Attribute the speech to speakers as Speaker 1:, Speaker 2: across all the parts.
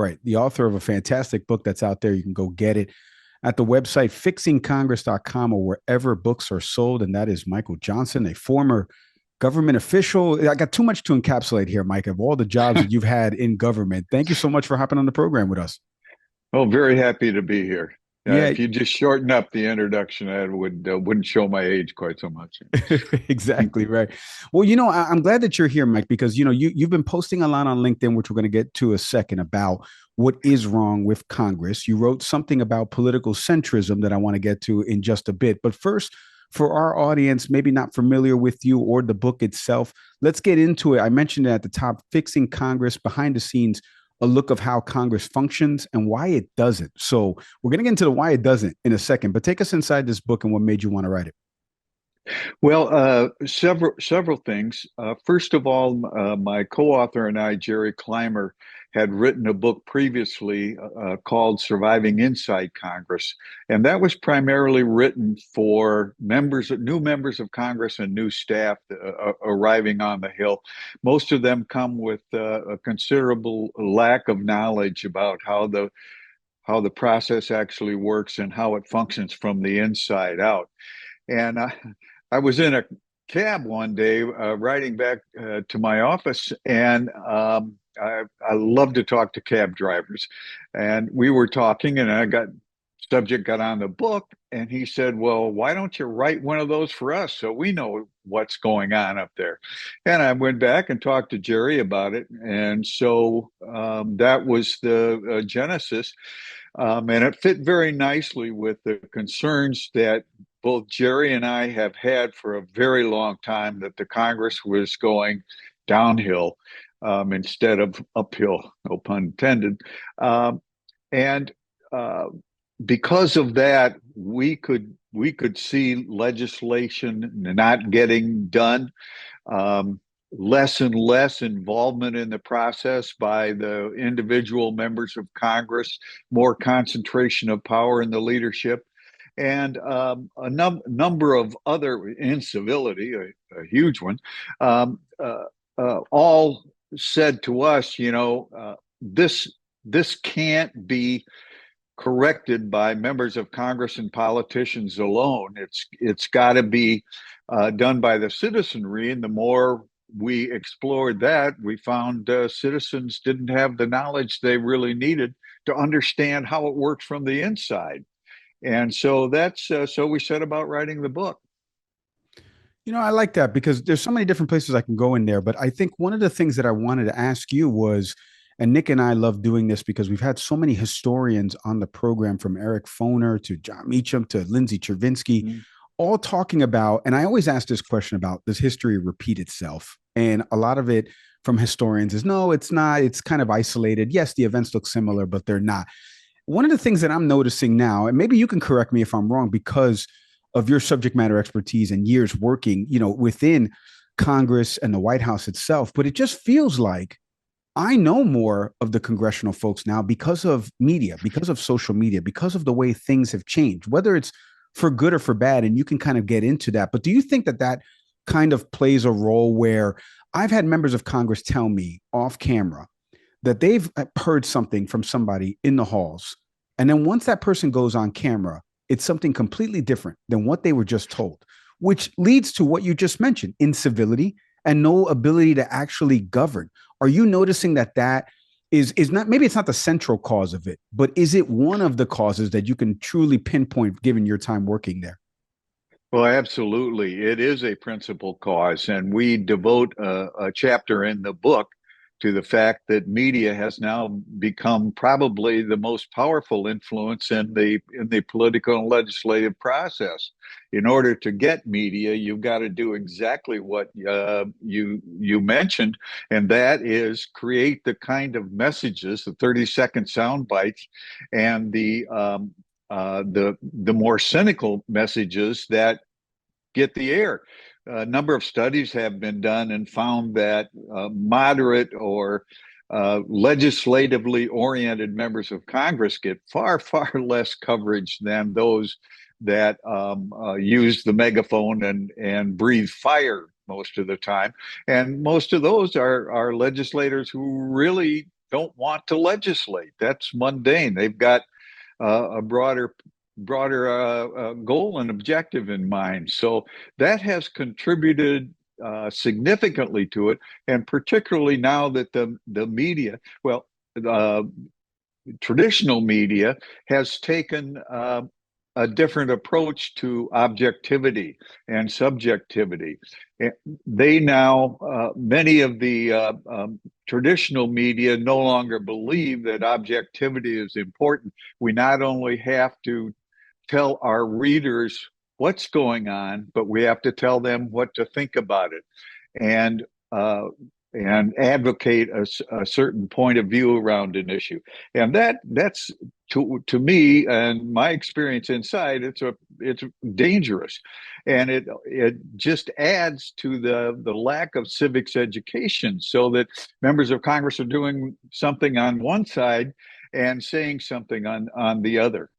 Speaker 1: right. The author of a fantastic book that's out there. You can go get it at the website fixingcongress.com or wherever books are sold. And that is Michael Johnson, a former government official. I got too much to encapsulate here, Mike, of all the jobs that you've had in government. Thank you so much for hopping on the program with us.
Speaker 2: Oh, very happy to be here.
Speaker 1: Yeah,
Speaker 2: If you just shorten up the introduction, I wouldn't show my age quite so much.
Speaker 1: exactly right. Well, I'm glad that you're here, Mike, because you've been posting a lot on LinkedIn, which we're going to get to a second about what is wrong with Congress. You wrote something about political centrism that I want to get to in just a bit. But first, for our audience, maybe not familiar with you or the book itself, let's get into it. I mentioned it at the top, Fixing Congress, behind the scenes, a look of how Congress functions and why it doesn't. So we're going to get into the why it doesn't in a second, but take us inside this book and what made you want to write it.
Speaker 2: Well, several things. First of all, my co-author and I, Jerry Clymer, had written a book previously called "Surviving Inside Congress," and that was primarily written for new members of Congress, and new staff arriving on the Hill. Most of them come with a considerable lack of knowledge about how the process actually works and how it functions from the inside out. And I was in a cab one day riding back to my office, and I love to talk to cab drivers. And we were talking, and subject got on the book, and he said, "Well, why don't you write one of those for us so we know what's going on up there?" And I went back and talked to Jerry about it, and so that was the genesis. And it fit very nicely with the concerns that both Jerry and I have had for a very long time, that the Congress was going downhill instead of uphill, no pun intended. And because of that, we could see legislation not getting done, less and less involvement in the process by the individual members of Congress, more concentration of power in the leadership, and number of other incivility, a huge one, all said to us, this can't be corrected by members of Congress and politicians alone. It's got to be done by the citizenry, and the more we explored that, we found citizens didn't have the knowledge they really needed to understand how it worked from the inside. And so so we set about writing the book.
Speaker 1: I like that because there's so many different places I can go in there. But I think one of the things that I wanted to ask you was, and Nick and I love doing this because we've had so many historians on the program, from Eric Foner to John Meacham to Lindsay Chervinsky,
Speaker 2: Mm-hmm.
Speaker 1: all talking about, and I always ask this question about, does history repeat itself? And a lot of it from historians is, no, it's not. It's kind of isolated. Yes, the events look similar, but they're not. One of the things that I'm noticing now, and maybe you can correct me if I'm wrong because of your subject matter expertise and years working, within Congress and the White House itself, but it just feels like I know more of the congressional folks now because of media, because of social media, because of the way things have changed, whether it's for good or for bad. And you can kind of get into that. But do you think that that kind of plays a role where I've had members of Congress tell me off camera that they've heard something from somebody in the halls. And then once that person goes on camera, it's something completely different than what they were just told, which leads to what you just mentioned, incivility and no ability to actually govern. Are you noticing that is not, maybe it's not the central cause of it, but is it one of the causes that you can truly pinpoint given your time working there?
Speaker 2: Well, absolutely. It is a principal cause, and we devote a chapter in the book to the fact that media has now become probably the most powerful influence in the political and legislative process. In order to get media, you've got to do exactly what you mentioned, and that is create the kind of messages, the 30-second sound bites, and the more cynical messages that get the air. A number of studies have been done and found that moderate or legislatively oriented members of Congress get far, far less coverage than those that use the megaphone and breathe fire most of the time. And most of those are legislators who really don't want to legislate. That's mundane. They've got a broader goal and objective in mind. So that has contributed significantly to it, and particularly now that the media, well, uh, traditional media has taken a different approach to objectivity and subjectivity. They now, many of the traditional media no longer believe that objectivity is important. We not only have to tell our readers what's going on, but we have to tell them what to think about it. And uh, and advocate a certain point of view around an issue, and that's to me and my experience inside. It's dangerous, and it just adds to the lack of civics education. So that members of Congress are doing something on one side and saying something on the other.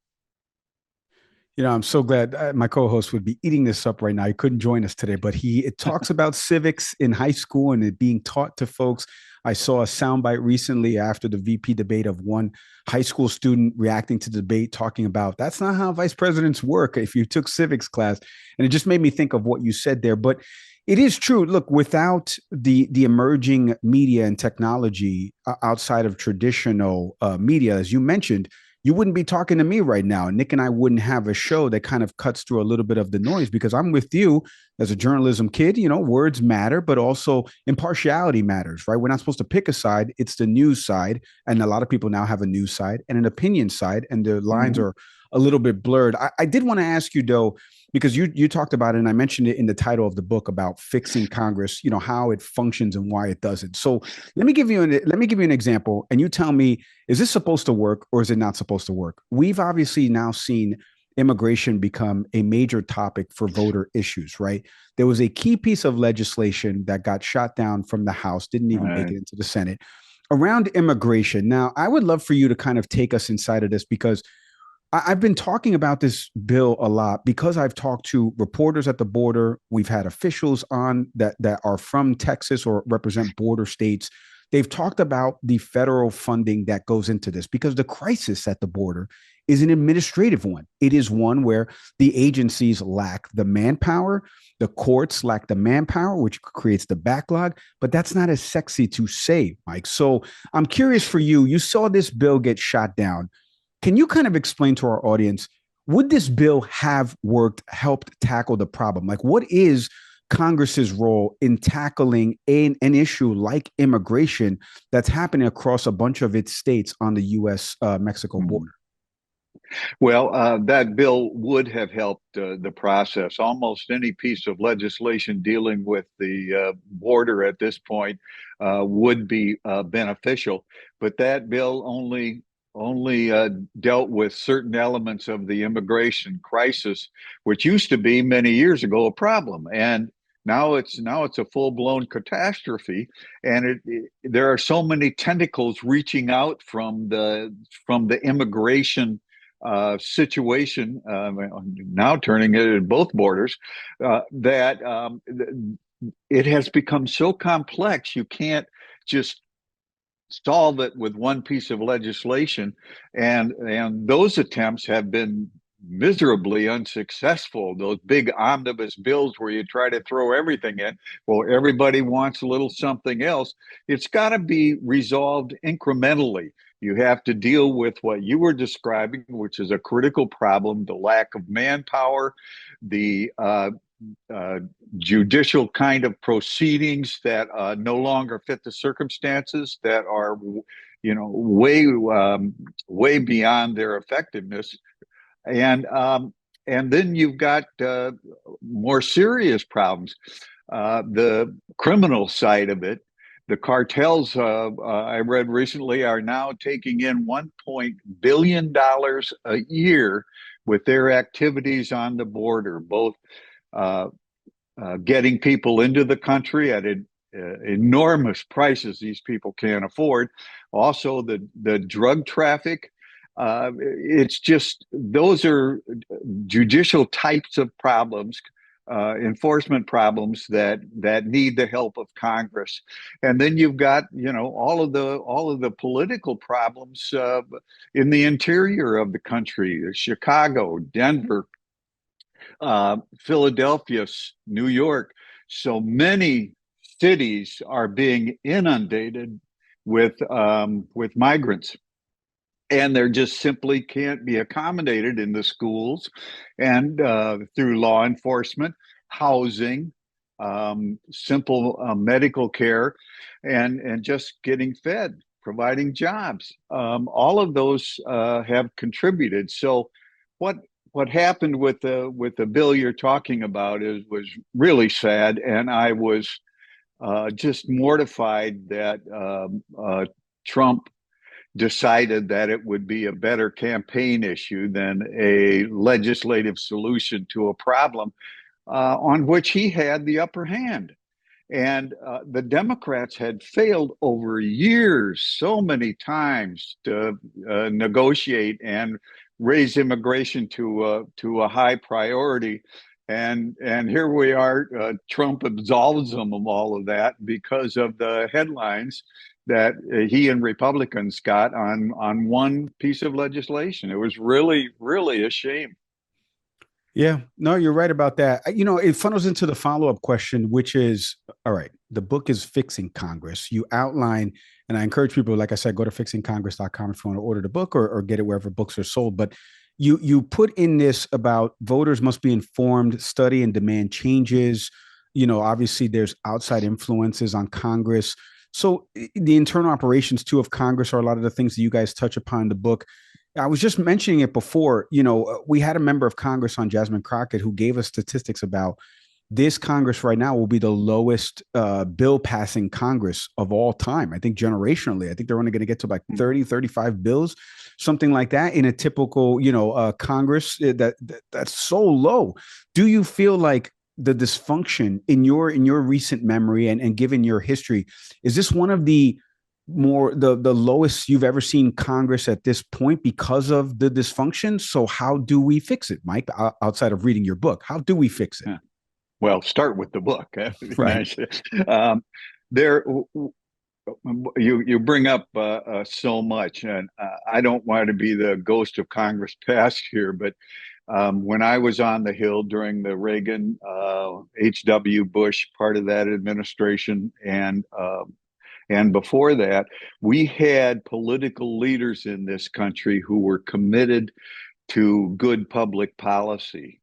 Speaker 1: I'm so glad my co-host would be eating this up right now. He couldn't join us today, but it talks about civics in high school and it being taught to folks. I saw a soundbite recently after the VP debate of one high school student reacting to the debate, talking about that's not how vice presidents work if you took civics class. And it just made me think of what you said there. But it is true. Look, without the emerging media and technology outside of traditional media, as you mentioned, you wouldn't be talking to me right now. Nick and I wouldn't have a show that kind of cuts through a little bit of the noise because I'm with you as a journalism kid. Words matter, but also impartiality matters, right? We're not supposed to pick a side. It's the news side. And a lot of people now have a news side and an opinion side, and the lines
Speaker 2: Mm-hmm.
Speaker 1: are a little bit blurred. I did want to ask you, though, because you talked about it, and I mentioned it in the title of the book about fixing Congress, how it functions and why it doesn't. So let me give you an example, and you tell me, is this supposed to work or is it not supposed to work? We've obviously now seen immigration become a major topic for voter issues, right? There was a key piece of legislation that got shot down from the House, didn't even make
Speaker 2: Right.
Speaker 1: it into the Senate around immigration. Now, I would love for you to kind of take us inside of this because I've been talking about this bill a lot because I've talked to reporters at the border. We've had officials on that are from Texas or represent border states. They've talked about the federal funding that goes into this because the crisis at the border is an administrative one. It is one where the agencies lack the manpower, the courts lack the manpower, which creates the backlog, but that's not as sexy to say, Mike. So I'm curious for you. You saw this bill get shot down. Can you kind of explain to our audience, would this bill have worked, helped tackle the problem? Like, what is Congress's role in tackling an issue like immigration that's happening across a bunch of its states on the U.S. Mexico
Speaker 2: Mm-hmm.
Speaker 1: border?
Speaker 2: Well, that bill would have helped the process. Almost any piece of legislation dealing with the border at this point would be beneficial, but that bill only dealt with certain elements of the immigration crisis, which used to be many years ago a problem, and now it's a full blown catastrophe, and there are so many tentacles reaching out from the immigration situation, now turning it at both borders, that it has become so complex you can't just solve it with one piece of legislation, and those attempts have been miserably unsuccessful. Those big omnibus bills where you try to throw everything in, well, everybody wants a little something else. It's got to be resolved incrementally. You have to deal with what you were describing, which is a critical problem: the lack of manpower, the uh, judicial kind of proceedings that no longer fit the circumstances, that are, way beyond their effectiveness, and then you've got more serious problems. The criminal side of it, the cartels, I read recently, are now taking in $1 billion a year with their activities on the border, both uh, getting people into the country at enormous prices these people can't afford. Also, the drug traffic. It's just those are judicial types of problems enforcement problems that need the help of Congress. And then you've got, all of the political problems in the interior of the country: Chicago, Denver, Philadelphia, New York. So many cities are being inundated with migrants, and they're just simply can't be accommodated in the schools and through law enforcement, housing, simple medical care, and just getting fed, providing jobs. All of those have contributed. So, what what happened with the bill you're talking about was really sad, and I was just mortified that Trump decided that it would be a better campaign issue than a legislative solution to a problem on which he had the upper hand. And the Democrats had failed over years, so many times, to negotiate and raise immigration to a high priority. And here we are. Trump absolves them of all of that because of the headlines that he and Republicans got on one piece of legislation. It was really, really a shame.
Speaker 1: Yeah, no, you're right about that. It funnels into the follow-up question, which is, all right, the book is Fixing Congress. You outline, and I encourage people, like I said, go to fixingcongress.com if you want to order the book, or get it wherever books are sold. But you put in this about voters must be informed, study and demand changes. Obviously there's outside influences on Congress. So the internal operations too of Congress are a lot of the things that you guys touch upon in the book. I was just mentioning it before. We had a member of Congress on, Jasmine Crockett, who gave us statistics about this Congress right now will be the lowest bill passing Congress of all time. I think generationally, I think they're only going to get to like 30, 35 bills, something like that in a typical, Congress that's so low. Do you feel like the dysfunction in your recent memory, and given your history, is this one of the the lowest you've ever seen Congress at this point because of the dysfunction? So how do we fix it, Mike? Outside of reading your book, how do we fix it?
Speaker 2: Yeah. Well, start with the book.
Speaker 1: Right.
Speaker 2: There, you bring up so much, and I don't want to be the ghost of Congress past here, but when I was on the Hill during the Reagan, H.W. Bush part of that administration, and before that, we had political leaders in this country who were committed to good public policy.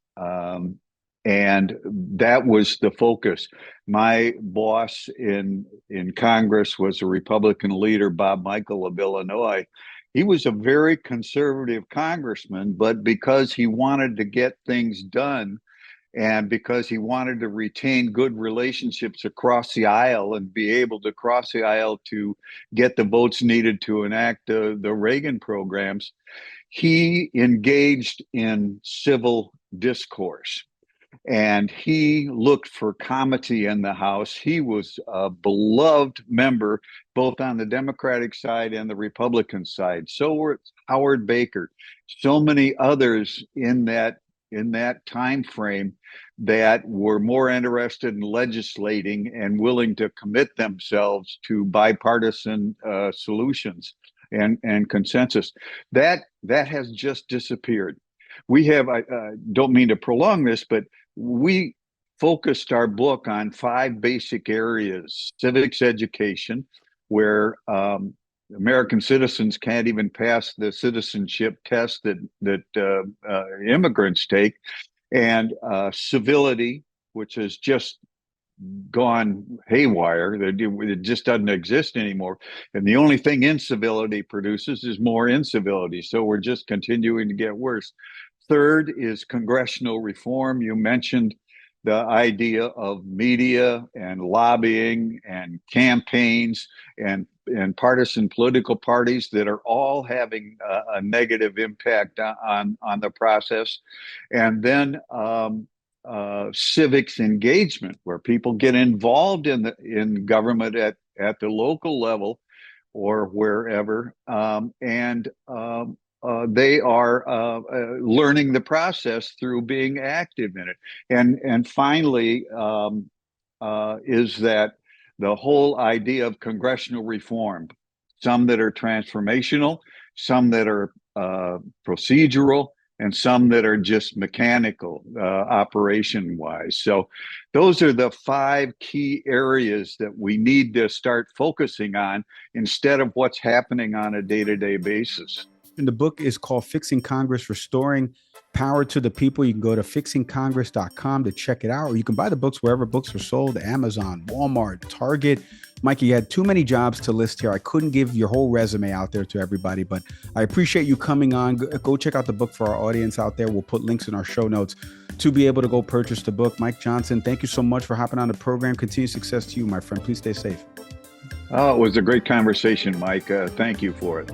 Speaker 2: And that was the focus. My boss in Congress was a Republican leader, Bob Michael of Illinois. He was a very conservative congressman, but because he wanted to get things done, and because he wanted to retain good relationships across the aisle and be able to cross the aisle to get the votes needed to enact the Reagan programs, he engaged in civil discourse, and he looked for comity in the House. He was a beloved member both on the Democratic side and the Republican side. So were Howard Baker, so many others in that time frame that were more interested in legislating and willing to commit themselves to bipartisan solutions and consensus. That has just disappeared. We have, I don't mean to prolong this, but we focused our book on five basic areas: civics education, where American citizens can't even pass the citizenship test that immigrants take, and civility, which has just gone haywire. It just doesn't exist anymore. And the only thing incivility produces is more incivility. So we're just continuing to get worse. Third is congressional reform. You mentioned the idea of media and lobbying and campaigns and partisan political parties that are all having a negative impact on the process. And then civics engagement, where people get involved in government at the local level or wherever, and they are learning the process through being active in it. And finally, is that the whole idea of congressional reform, some that are transformational, some that are procedural, and some that are just mechanical, operation wise. So those are the five key areas that we need to start focusing on instead of what's happening on a day-to-day basis.
Speaker 1: And the book is called Fixing Congress, Restoring Power to the People. You can go to fixingcongress.com to check it out, or you can buy the books wherever books are sold, Amazon, Walmart, Target. Mikey, you had too many jobs to list here. I couldn't give your whole resume out there to everybody, but I appreciate you coming on. Go check out the book for our audience out there. We'll put links in our show notes to be able to go purchase the book. Mike Johnson, thank you so much for hopping on the program. Continued success to you, my friend. Please stay safe.
Speaker 2: Oh, it was a great conversation, Mike. Thank you for it.